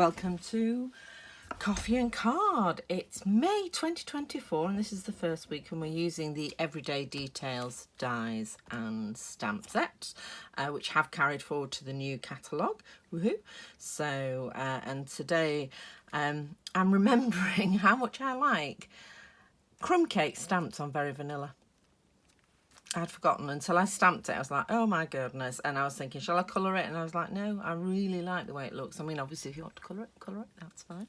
welcome to Coffee and Card. It's May 2024 and this is the first week when we're using the Everyday Details dies and stamp sets, which have carried forward to the new catalogue. Woohoo! So, and today I'm remembering how much I like crumb cake stamped on Very Vanilla. I'd forgotten until I stamped it. I was like, oh my goodness. And I was thinking, shall I colour it? And I was like, no, I really like the way it looks. I mean, obviously, if you want to colour it, that's fine.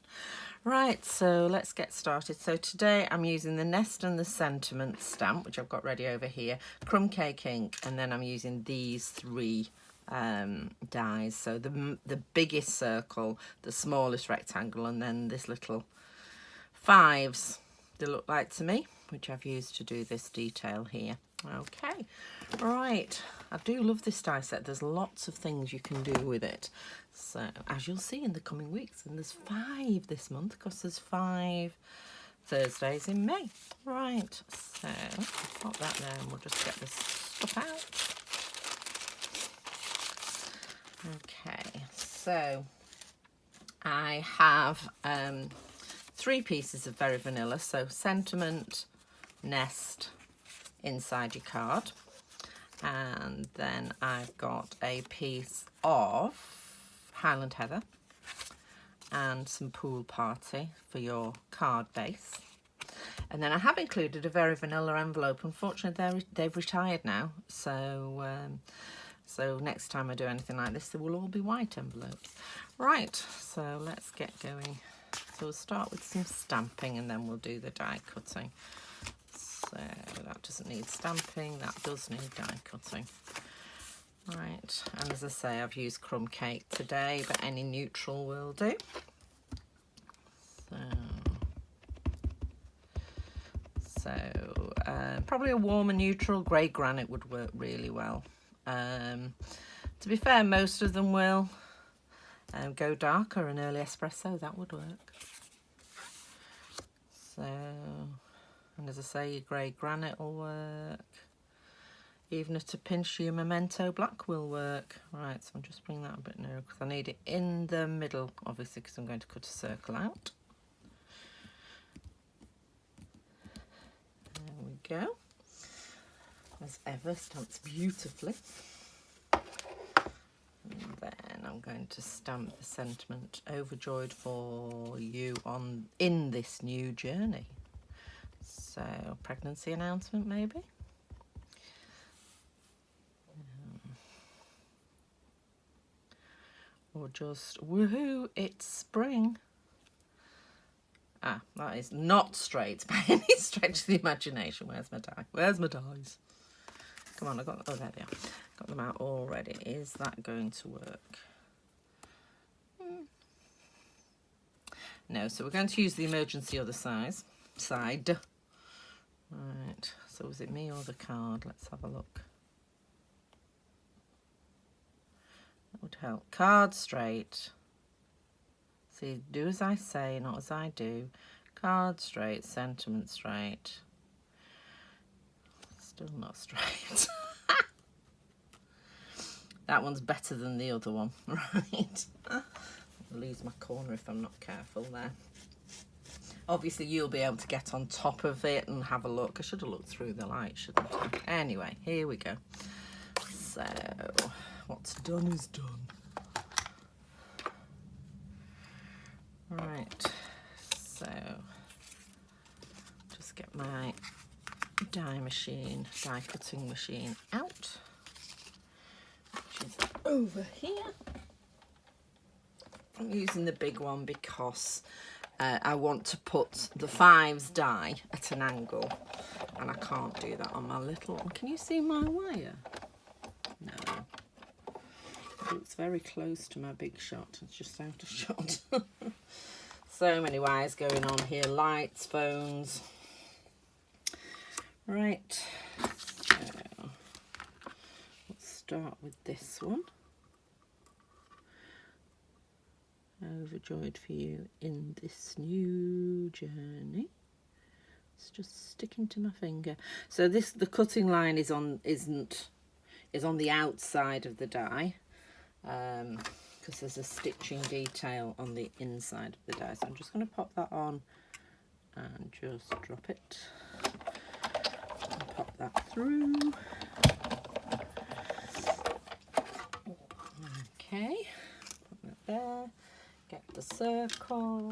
Right, so let's get started. So today I'm using the Nest and the Sentiment stamp, which I've got ready over here, crumb cake ink, and then I'm using these three dies. So the biggest circle, the smallest rectangle, and then this little fives, they look like to me, which I've used to do this detail here. Okay, right, I do love this die set. There's lots of things you can do with it, so as you'll see in the coming weeks, and there's 5 this month because there's 5 Thursdays in May. Right, so I'll pop that there and we'll just get this stuff out. Okay, so I have 3 pieces of Very Vanilla, so Sentiment, Nest, inside your card, and then I've got a piece of Highland Heather and some Pool Party for your card base, and then I have included a Very Vanilla envelope. Unfortunately they've retired now, so so next time I do anything like this, they will all be white envelopes. Right, so let's get going. So we'll start with some stamping and then we'll do the die cutting. So that doesn't need stamping, that does need die cutting. Right, and as I say, I've used crumb cake today, but any neutral will do. So probably a warmer neutral. Grey granite would work really well. To be fair, most of them will. Go darker, an early espresso, that would work. So, and as I say, your grey granite will work. Even at a pinch, your memento black will work. Right, so I'm just bringing that a bit nearer because I need it in the middle, obviously, because I'm going to cut a circle out. There we go. As ever, stamps beautifully. And then I'm going to stamp the sentiment, overjoyed for you in this new journey. So, pregnancy announcement maybe. Or just, woohoo, it's spring. Ah, that is not straight by any stretch of the imagination. Where's my die? Where's my dies? Come on, I got, oh, there they are. Got them out already. Is that going to work? No, so we're going to use the emergency other side. Right, so is it me or the card? Let's have a look. That would help. Card straight. See, do as I say, not as I do. Card straight, sentiment straight. Still not straight. That one's better than the other one, right? I'll lose my corner if I'm not careful there. Obviously, you'll be able to get on top of it and have a look. I should have looked through the light, shouldn't I? Anyway, here we go. So, what's done is done. Right, so just get my die cutting machine out, which is over here. I'm using the big one because I want to put the 5s die at an angle, and I can't do that on my little one. Can you see my wire? No. It looks very close to my big shot. It's just out of shot. So many wires going on here. Lights, phones. Right. So let's start with this one. Overjoyed for you in this new journey. It's just sticking to my finger. So the cutting line is on the outside of the die. because there's a stitching detail on the inside of the die. So I'm just going to pop that on and just drop it and pop that through. Okay, put that there, get the circle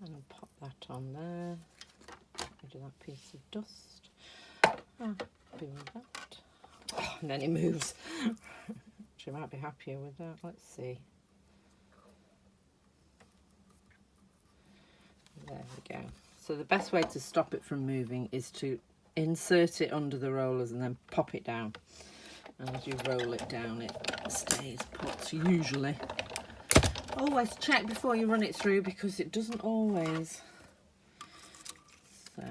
and pop that on there. Rid of that piece of dust. Happy with that. Oh, and then it moves. She might be happier with that. Let's see. There we go. So the best way to stop it from moving is to insert it under the rollers and then pop it down. And as you roll it down, it stays put usually. Always check before you run it through because it doesn't always. So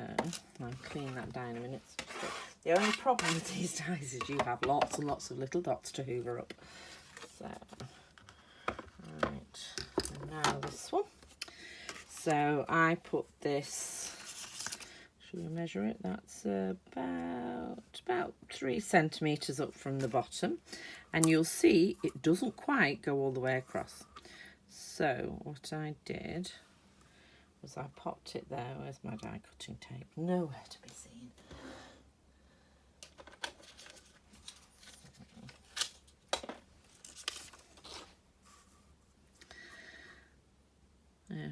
I'll clean that down in a minute. The only problem with these dies is you have lots and lots of little dots to hoover up. So, right, and now this one. So I put this, should we measure it? That's about 3 centimetres up from the bottom. And you'll see it doesn't quite go all the way across. So what I did was I popped it there. Where's my die cutting tape? Nowhere to be seen.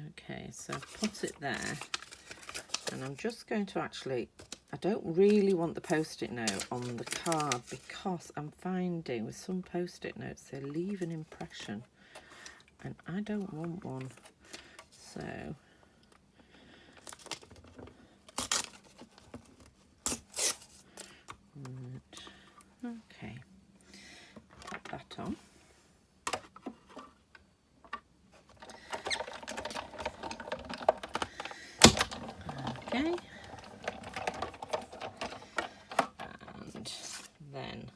Okay, so I've put it there, and I'm just going to actually, I don't really want the post-it note on the card because I'm finding with some post-it notes they leave an impression and I don't want one. So okay, put that on. Okay, and then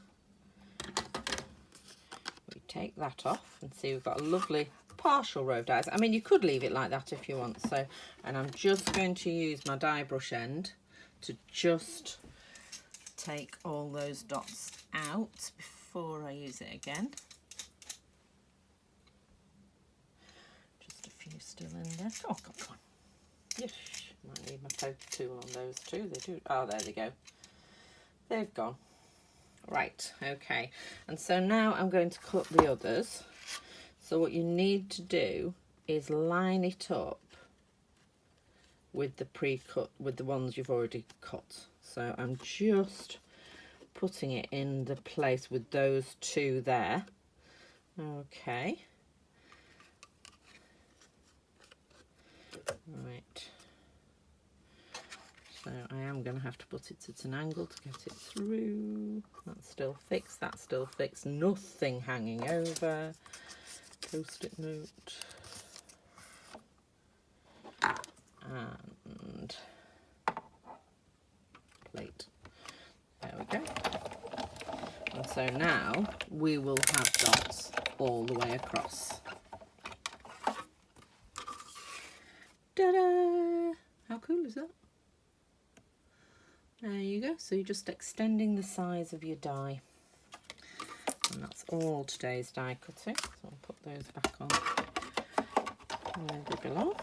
we take that off and see we've got a lovely partial row of dies. I mean, you could leave it like that if you want. So, and I'm just going to use my die brush end to just take all those dots out before I use it again. Just a few still in there. Oh, come on. Yes. Might need my poker tool on those too. They do. Oh, there they go. They've gone. Right, okay. And so now I'm going to cut the others. So what you need to do is line it up with the pre-cut, with the ones you've already cut. So I'm just putting it in the place with those two there. Okay. Right. So I am going to have to put it at an angle to get it through. That's still fixed, that's still fixed. Nothing hanging over. Post-it note. And plate. There we go. And so now we will have dots all the way across. Ta-da! How cool is that? There you go. So you're just extending the size of your die. And that's all today's die cutting. So I'll put those back on where they belong.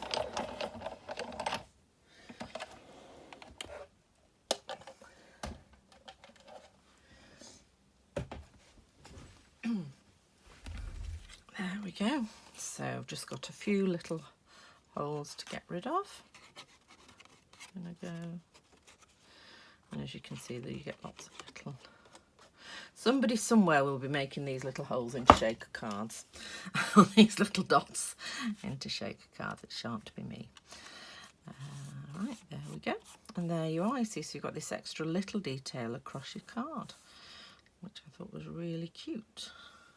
There we go. So I've just got a few little holes to get rid of. I'm gonna go. And as you can see, there you get lots of little. Somebody somewhere will be making these little holes into shaker cards. These little dots into shaker cards. It shan't be me. Right, there we go. And there you are. You see, so you've got this extra little detail across your card, which I thought was really cute.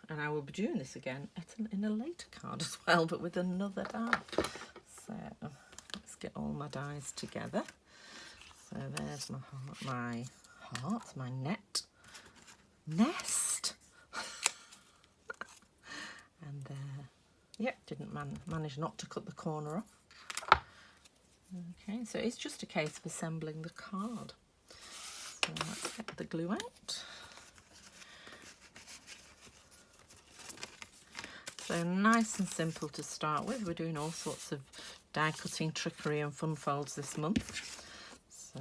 And I will be doing this again in a later card as well, but with another die. So let's get all my dies together. So there's my heart, my nest. And yep, didn't manage not to cut the corner off. Okay, so it's just a case of assembling the card. So let's get the glue out. So nice and simple to start with. We're doing all sorts of die cutting trickery and fun folds this month. So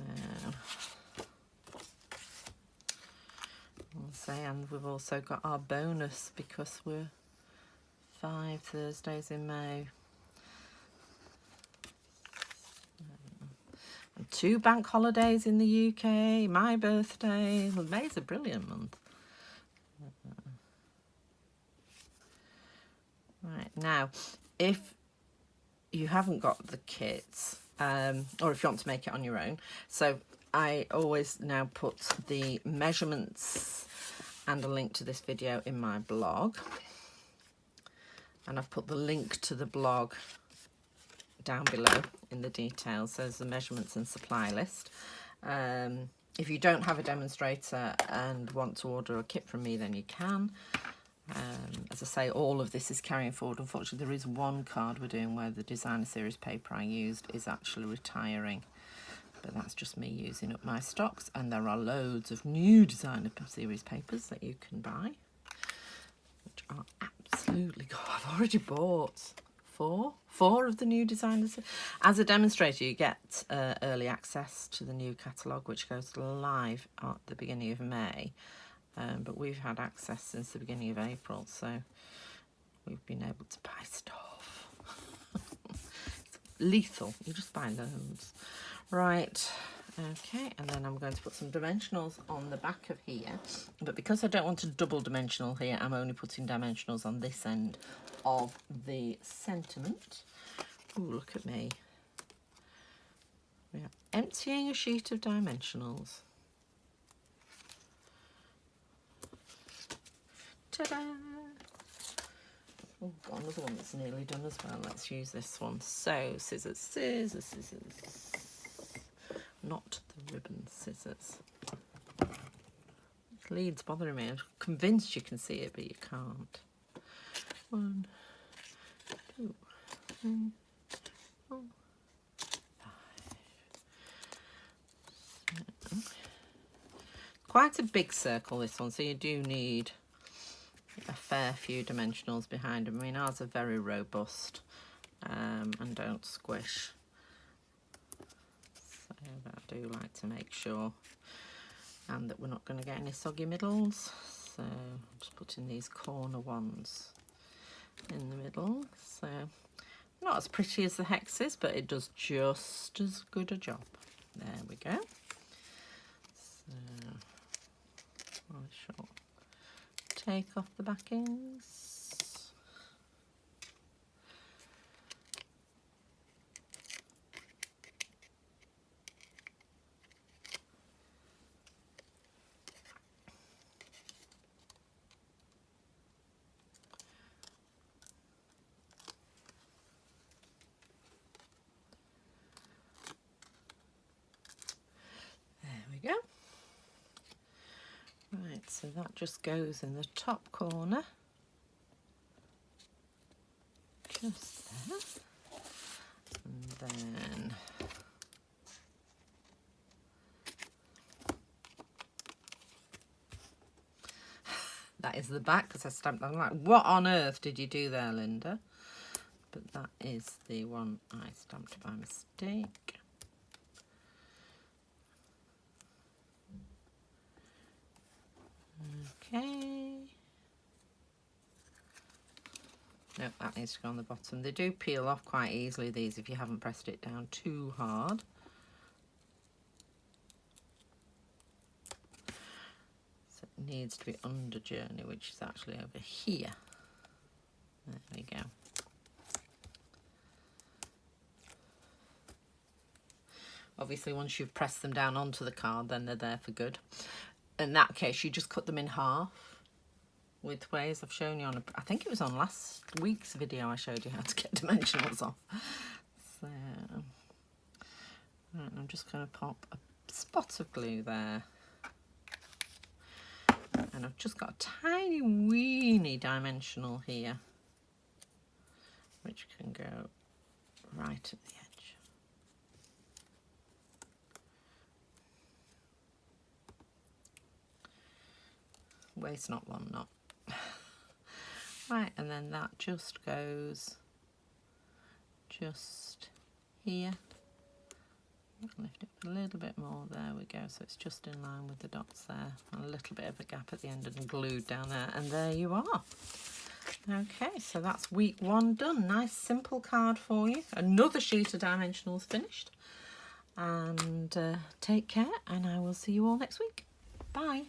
I'll say, and we've also got our bonus because we're 5 Thursdays in May. And 2 bank holidays in the UK, my birthday. Well, May's a brilliant month. Right, now, if you haven't got the kits, or if you want to make it on your own, so I always now put the measurements and a link to this video in my blog. And I've put the link to the blog down below in the details. So there's the measurements and supply list. If you don't have a demonstrator and want to order a kit from me, then you can. As I say, all of this is carrying forward. Unfortunately, there is one card we're doing where the designer series paper I used is actually retiring, but that's just me using up my stocks, and there are loads of new designer series papers that you can buy, which are absolutely good. I've already bought four of the new designers. As a demonstrator, you get early access to the new catalogue, which goes live at the beginning of May. But we've had access since the beginning of April, so we've been able to buy stuff. It's lethal, you just buy loads. Right, okay, and then I'm going to put some dimensionals on the back of here, but because I don't want a double dimensional here, I'm only putting dimensionals on this end of the sentiment. Ooh, look at me. We are emptying a sheet of dimensionals. Ta-da! Oh, got another one that's nearly done as well. Let's use this one. So, scissors, scissors, scissors. Not the ribbon scissors. The lead's bothering me. I'm convinced you can see it, but you can't. 1, 2, 3, 4, 5. Quite a big circle, this one, so you do need a fair few dimensionals behind them. I mean, ours are very robust and don't squish. So I do like to make sure and that we're not going to get any soggy middles. So I'm just putting these corner ones in the middle. So not as pretty as the hexes, but it does just as good a job. There we go. So I shall take off the backings. There we go. Right, so that just goes in the top corner. Just there. And then that is the back, because I stamped that. I'm like, what on earth did you do there, Linda? But that is the one I stamped by mistake. Okay. No, that needs to go on the bottom. They do peel off quite easily, these, if you haven't pressed it down too hard. So it needs to be under journey, which is actually over here. There we go. Obviously, once you've pressed them down onto the card, then they're there for good. In that case, you just cut them in half with ways I've shown you on I think it was on last week's video I showed you how to get dimensionals off. So right, I'm just going to pop a spot of glue there, and I've just got a tiny weeny dimensional here which can go right at the edge. Waste not, one not. Right, and then that just goes just here. Lift it a little bit more, there we go, so it's just in line with the dots there, and a little bit of a gap at the end and glued down there, and there you are. Okay, so that's week 1 done. Nice simple card for you. Another sheet of dimensionals finished. And take care, and I will see you all next week. Bye.